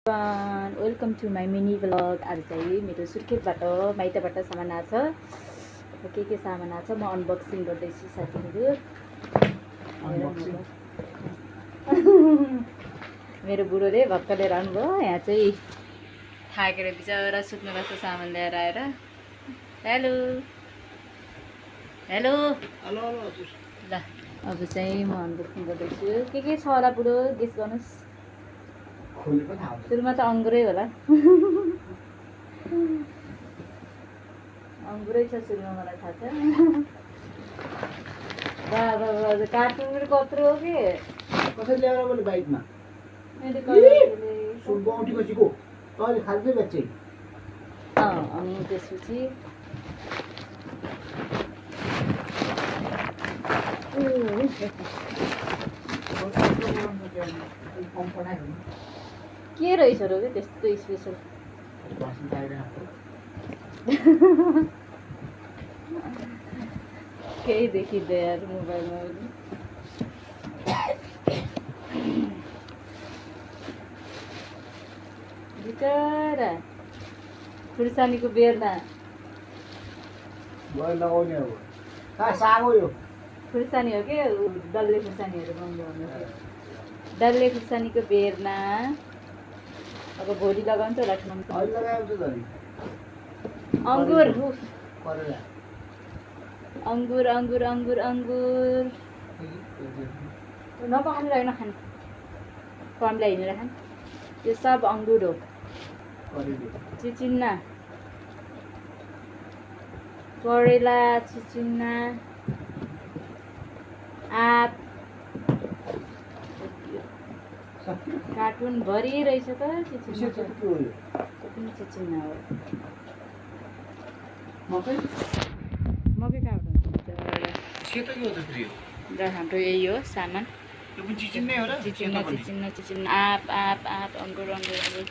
Welcome to my mini vlog. आज चाहिँ मेरो सुर्खेतबाट माइतबाट सामान आछ। के सामान आछ म अनबक्सिङ गर्दैछु साथीहरू। मेरो बुढोले भक्कले रहनुभयो। यहाँ चाहिँ थाकेर बिचरा सुत्नु भएको सामान ल्याएर आएर हेलो हेलो हेलो ल अब चाहिँ म अनबक्सिङ गर्दैछु। के छ होला बुढो गेस गर्नुहोस्। सुरुमा त अङ्गुरै होला। अङ्गुरै छ सुरुमा, मलाई थाहा छ। कार्टुन पनि कत्रो हो कि कसरी ल्याएर मैले बाइकमा मैले सुनको औँठी बसीको तैँले खाल्दै बेच्छ। अनि त्यसपछि के रहेछ र कि त्यस्तो स्पेसल केही देखिँदैन यार मोबाइलमा। बिचरा खुर्सानीको बेरमा लगाउने अब कहाँ साग हो यो? खुर्सानी हो कि डल्ले खुर्सानीहरू बनाउनु भन्नु। डल्ले खुर्सानीको बेरमा अब भोलि लगाउँछ होला ठाउँमा। अहिले लगाएको छ त अङ्गुर करेला अङ्गुर अङ्गुर अङ्गुर अङ्गुर नपखालेर होइन खानु, कमलाई हिँडेर खानु। यो सब अङ्गुर हो। चिचिन्ना करेला चिचिन्ना आँप कार्टुन भरि रहेछ त चिचिन्ना चिचिन्ना हो। मकै मकै कहाँबाट सेतो के हो त फेरि? र हाम्रो यही हो सामान। यो पनि चिचिन्नै हो र? चिचिन्ना चिचिन्ना चिचिन्ना आँप आँप आँप अङ्गुर अङ्गुर अङ्गुर